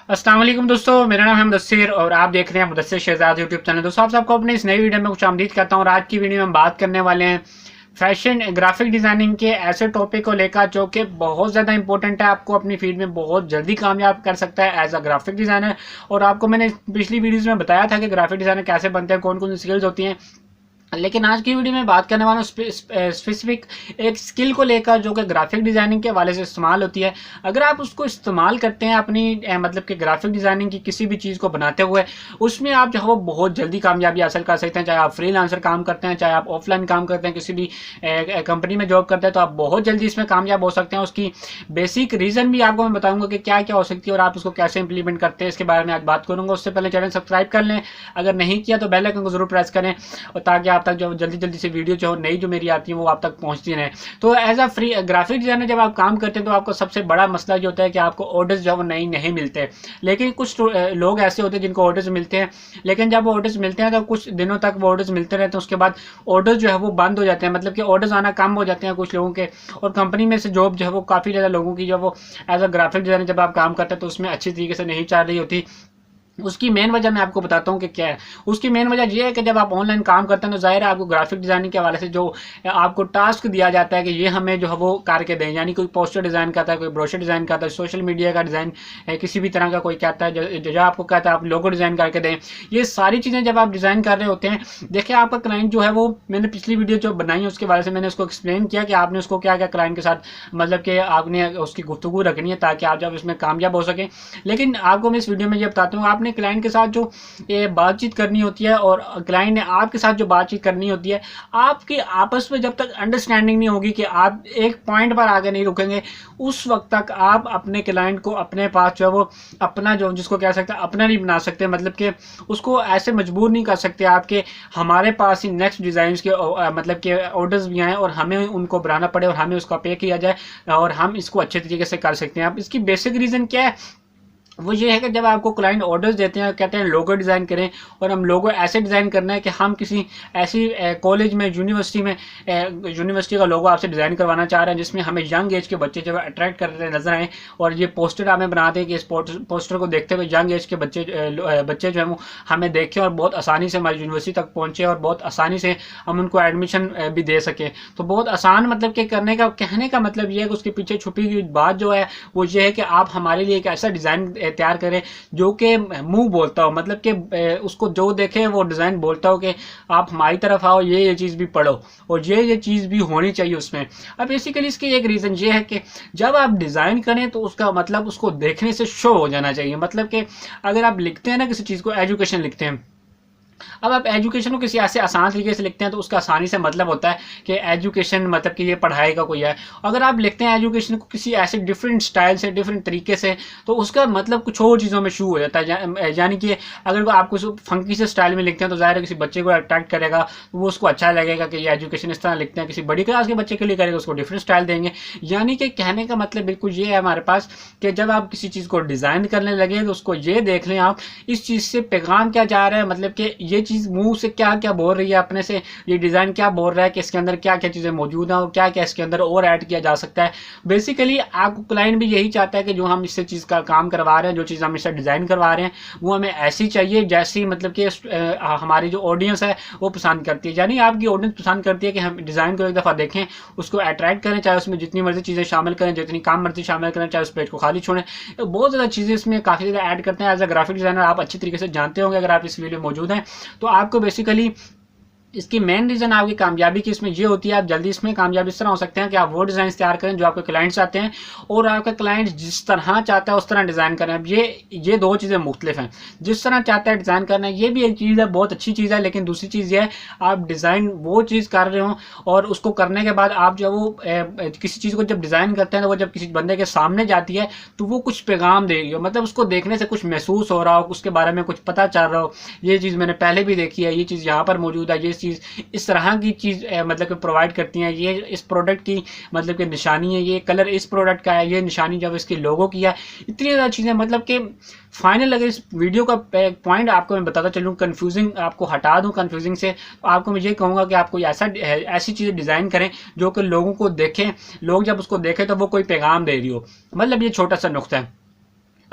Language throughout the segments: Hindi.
अस्सलाम वालेकुम दोस्तों, मेरा नाम है मुदस्सिर और आप देख रहे हैं मुदस्सिर शहजाद यूट्यूब चैनल। दोस्तों, आप सबको अपने इस नई वीडियो में खुश आमदीद करता हूँ और आज की वीडियो में हम बात करने वाले हैं फैशन ग्राफिक डिज़ाइनिंग के ऐसे टॉपिक को लेकर जो कि बहुत ज़्यादा इंपॉर्टेंट है, आपको अपनी फील्ड में बहुत जल्दी कामयाब कर सकता है एज अ ग्राफिक डिज़ाइनर। और आपको मैंने पिछली वीडियोज़ में बताया था कि ग्राफिक डिज़ाइनर कैसे बनते हैं, कौन कौन सी स्किल्स होती हैं। लेकिन आज की वीडियो में बात करने वाला हूँ स्पेसिफिक एक स्किल को लेकर जो कि ग्राफिक डिज़ाइनिंग के हवाले से इस्तेमाल होती है। अगर आप उसको इस्तेमाल करते हैं अपनी मतलब कि ग्राफिक डिज़ाइनिंग की किसी भी चीज़ को बनाते हुए, उसमें आप जो है वो बहुत जल्दी कामयाबी हासिल कर सकते हैं। चाहे आप फ्रीलांसर काम करते हैं, चाहे आप ऑफलाइन काम करते हैं, किसी भी कंपनी में जॉब करते हैं, तो आप बहुत जल्दी इसमें कामयाब हो सकते हैं। उसकी बेसिक रीज़न भी आपको मैं बताऊंगा कि क्या क्या हो सकती है और आप उसको कैसे इंप्लीमेंट करते हैं, इसके बारे में आज बात करूंगा। उससे पहले चैनल सब्सक्राइब कर लें, अगर नहीं किया तो बेल आइकन को जरूर प्रेस करें, और ताकि आप तक जो जल्दी जल्दी से वीडियो जो नई जो मेरी आती है वो आप तक पहुंचती रहे। तो as a free graphic designer जब आप काम करते हैं तो आपको सबसे बड़ा मसला जो होता है कि आपको ऑर्डर्स जो है नहीं मिलते। लेकिन कुछ लोग ऐसे होते हैं जिनको ऑर्डर्स मिलते हैं, लेकिन जब वो ऑर्डर्स मिलते हैं तो कुछ दिनों तक वो ऑर्डर्स मिलते रहते हैं, उसके बाद ऑर्डर्स जो है वो बंद हो जाते हैं, मतलब कि ऑर्डर्स आना कम हो जाते हैं कुछ लोगों के। और कंपनी में से जॉब जो है वो काफ़ी ज़्यादा लोगों की जो वो एज अ ग्राफिक डिजाइनर जब आप काम करते हैं तो उसमें अच्छी तरीके से नहीं चल रही होती। उसकी मेन वजह मैं आपको बताता हूँ कि क्या है। उसकी मेन वजह ये है कि जब आप ऑनलाइन काम करते हैं तो जाहिर है आपको ग्राफिक डिजाइनिंग के हवाले से जो आपको टास्क दिया जाता है कि ये हमें जो है वो करके दें, यानी कोई पोस्टर डिज़ाइन करता है, कोई ब्रोशर डिज़ाइन करता है, सोशल मीडिया का डिज़ाइन किसी भी तरह का कोई कहता है, जो आपको कहता है आप लोगो डिज़ाइन करके दें। ये सारी चीज़ें जब आप डिज़ाइन कर रहे होते हैं, देखिए आपका क्लाइंट जो है वो, मैंने पिछली वीडियो जो बनाई है उसके बारे में मैंने उसको एक्सप्लेन किया कि आपने उसको क्या क्या क्लाइंट के साथ मतलब कि आपने उसकी गुफ्तगू रखनी है ताकि आप जब इसमें कामयाब हो सकें। लेकिन आपको मैं इस वीडियो में ये बताता हूँ, आपने क्लाइंट के साथ जो ये बातचीत करनी होती है और क्लाइंट ने आपके साथ जो बातचीत करनी होती है, आपकी आपस में जब तक अंडरस्टैंडिंग नहीं होगी कि आप एक पॉइंट पर आगे नहीं रुकेंगे, उस वक्त तक आप अपने क्लाइंट को अपने पास जो है वो अपना जो जिसको कह सकते हैं अपना नहीं बना सकते, मतलब कि उसको ऐसे मजबूर नहीं कर सकते आपके हमारे पास ही नेक्स्ट डिज़ाइन के मतलब कि ऑर्डर्स भी आए और हमें उनको बनाना पड़े और हमें उसका पे किया जाए और हम इसको अच्छे तरीके से कर सकते हैं। अब इसकी बेसिक रीज़न क्या है, वो ये है कि जब आपको क्लाइंट ऑर्डर्स देते हैं, कहते हैं लोगो डिज़ाइन करें, और हम लोगो ऐसे डिज़ाइन करना है कि हम किसी ऐसी कॉलेज में, यूनिवर्सिटी में, यूनिवर्सिटी का लोगो आपसे डिज़ाइन करवाना चाह रहे हैं जिसमें हमें यंग एज के बच्चे जो है अट्रैक्ट कर रहे नजर आए, और ये पोस्टर हमें बना दें कि इस पोस्टर को देखते हुए यंग एज के बच्चे जो है वो हमें देखें और बहुत आसानी से हमारी यूनिवर्सिटी तक पहुँचे और बहुत आसानी से हम उनको एडमिशन भी दे सकें। तो बहुत आसान मतलब कि करने का, कहने का मतलब ये है कि उसके पीछे छुपी हुई बात जो है वो ये है कि आप हमारे लिए एक ऐसा डिज़ाइन तैयार करें जो कि मुंह बोलता हो, मतलब कि उसको जो देखे वो डिज़ाइन बोलता हो कि आप हमारी तरफ आओ, ये चीज़ भी पढ़ो और ये चीज़ भी होनी चाहिए उसमें। अब बेसिकली इसकी एक रीज़न ये है कि जब आप डिज़ाइन करें तो उसका मतलब उसको देखने से शो हो जाना चाहिए। मतलब कि अगर आप लिखते हैं ना किसी चीज़ को, एजुकेशन लिखते हैं, अब आप एजुकेशन को किसी ऐसे आसान तरीके से लिखते हैं तो उसका आसानी से मतलब होता है कि एजुकेशन मतलब कि ये पढ़ाई का कोई है। अगर आप लिखते हैं एजुकेशन को किसी ऐसे डिफरेंट स्टाइल से, डिफरेंट तरीके से, तो उसका मतलब कुछ और चीज़ों में शू हो जाता है। यानी कि अगर आप कुछ फंकी से स्टाइल में लिखते हैं तो ज़ाहिर है किसी बच्चे को अट्रैक्ट करेगा, तो वो उसको अच्छा लगेगा कि ये एजुकेशन इस तरह लिखते हैं। किसी बड़ी क्लास के बच्चे के लिए करेगा, उसको डिफरेंट स्टाइल देंगे। यानी कि कहने का मतलब बिल्कुल ये है हमारे पास कि जब आप किसी चीज़ को डिज़ाइन करने लगे तो उसको ये देख लें आप इस चीज़ से पैगाम क्या जा रहा है, मतलब कि ये चीज़ मुंह से क्या क्या बोल रही है अपने से, ये डिज़ाइन क्या बोल रहा है कि इसके अंदर क्या क्या चीज़ें मौजूद हैं और क्या क्या इसके अंदर और ऐड किया जा सकता है। बेसिकली आपको क्लाइंट भी यही चाहता है कि जो हम इससे चीज़ का काम करवा रहे हैं, जो चीज़ हम इससे डिज़ाइन करवा रहे हैं, वो हमें ऐसी चाहिए जैसी मतलब कि हमारी जो ऑडियंस है वो पसंद करती है। यानी आपकी ऑडियंस पसंद करती है कि हम डिज़ाइन को एक दफ़ा देखें, उसको अट्रैक्ट करें, चाहे उसमें जितनी मर्जी चीज़ें शामिल करें, जितनी काम मर्जी शामिल करें, चाहे उस पेज को खाली छोड़ें। बहुत ज़्यादा चीज़ें इसमें काफ़ी ज़्यादा ऐड करते हैं। एज अ ग्राफिक डिज़ाइनर आप अच्छी तरीके से जानते होंगे अगर आप इस वीडियो में मौजूद हैं, तो आपको बेसिकली इसकी मेन रीज़न आपकी कामयाबी की इसमें ये होती है, आप जल्दी इसमें कामयाब इस तरह हो सकते हैं कि आप वो डिज़ाइन तैयार करें जो आपके क्लाइंट चाहते हैं और आपका क्लाइंट जिस तरह चाहता है उस तरह डिज़ाइन करें। अब ये दो चीज़ें मुख्तलिफ हैं। जिस तरह चाहता है डिज़ाइन करना है ये भी एक चीज़ है, बहुत अच्छी चीज़ है, लेकिन दूसरी चीज़ ये है आप डिज़ाइन वो चीज़ कर रहे हो और उसको करने के बाद आप जब वो किसी चीज़ को जब डिज़ाइन करते हैं तो वो जब किसी बंदे के सामने जाती है तो वो कुछ पैगाम दे रही हो, मतलब उसको देखने से कुछ महसूस हो रहा हो, उसके बारे में कुछ पता चल रहा हो, ये चीज़ मैंने पहले भी देखी है, ये चीज़ यहाँ पर मौजूद है, ये चीज़ इस तरह की चीज़ मतलब कि प्रोवाइड करती हैं, ये इस प्रोडक्ट की मतलब कि निशानी है, ये कलर इस प्रोडक्ट का है, ये निशानी जब इसके लोगो की है। इतनी ज़्यादा चीज़ें, मतलब कि फाइनल अगर इस वीडियो का पॉइंट आपको मैं बताता चलूँ, कन्फ्यूजिंग आपको हटा दूँ कन्फ्यूजिंग से, तो आपको मैं ये कहूँगा कि आप कोई ऐसी चीज़ें डिज़ाइन करें जो कि लोगों को देखें, लोग जब उसको देखें तो वो कोई पैगाम दे रही हो। मतलब ये छोटा सा नुक्ता है।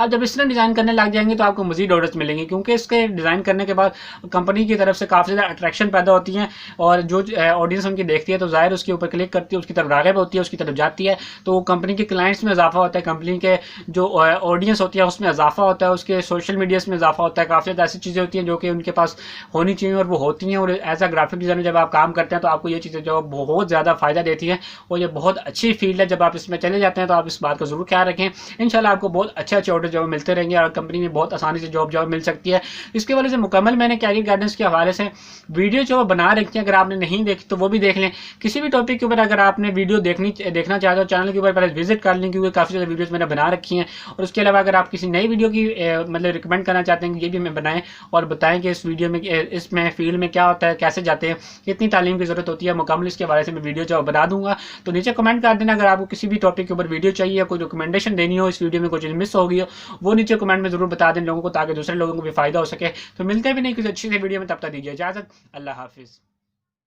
आप जब इस तरह डिज़ाइन करने लग जाएंगे तो आपको मज़ीद ऑर्डर्स मिलेंगे, क्योंकि इसके डिज़ाइन करने के बाद कंपनी की तरफ से काफ़ी ज़्यादा अट्रैक्शन पैदा होती है और जो ऑडियंस उनकी देखती है तो ज़ाहिर उसके ऊपर क्लिक करती है, उसकी तरफ राग़िब होती है, उसकी तरफ जाती है, तो कंपनी के क्लाइंट्स में इजाफा होता है, कंपनी के जो ऑडियंस होती है उसमें इजाफा होता है, उसके सोशल मीडियाज़ में इजाफा होता है। काफ़ी ज़्यादा ऐसी चीज़ें होती हैं जो कि उनके पास होनी चाहिए और वो होती हैं। और एज अ ग्राफिक डिज़ाइनर जब आप काम करते हैं तो आपको ये चीज़ें जो बहुत ज़्यादा फ़ायदा देती हैं और ये बहुत अच्छी फील्ड है। जब आप इसमें चले जाते हैं तो आप इस बात का ज़रूर ख्याल रखें। इंशाल्लाह आपको बहुत अच्छे अच्छे ऑर्डर जो मिलते रहेंगे और कंपनी में बहुत आसानी से जॉब मिल सकती है। इसके वजह से मुकम्मल मैंने कैरियर गाइडेंस के हवाले से वीडियो जो बना रखी है, अगर आपने नहीं देखी तो वो भी देख लें। किसी भी टॉपिक के ऊपर अगर आपने वीडियो देखना चाहते हो चैनल के ऊपर पहले विजिट कर लें, क्योंकि काफ़ी ज़्यादा वीडियोस मैंने बना रखी हैं। और उसके अलावा अगर आप किसी नई वीडियो की मतलब रिकमेंड करना चाहते हैं कि ये भी मैं बनाएं और बताएं कि इस वीडियो में इसमें फील्ड में क्या होता है, कैसे जाते हैं, कितनी तालीम की ज़रूरत होती है, मुकम्मल इसके बारे में वीडियो जो बना दूंगा। तो नीचे कमेंट कर देना अगर आपको किसी भी टॉपिक के ऊपर वीडियो चाहिए या कोई रिकमेंडेशन देनी हो, इस वीडियो में कुछ मिस हो गई हो, वो नीचे कमेंट में ज़रूर बता दें लोगों को, ताकि दूसरे लोगों को भी फ़ायदा हो सके। तो मिलते भी नहीं किसी अच्छी सी वीडियो में, तब तक दीजिए इजाज़त। अल्लाह हाफिज़।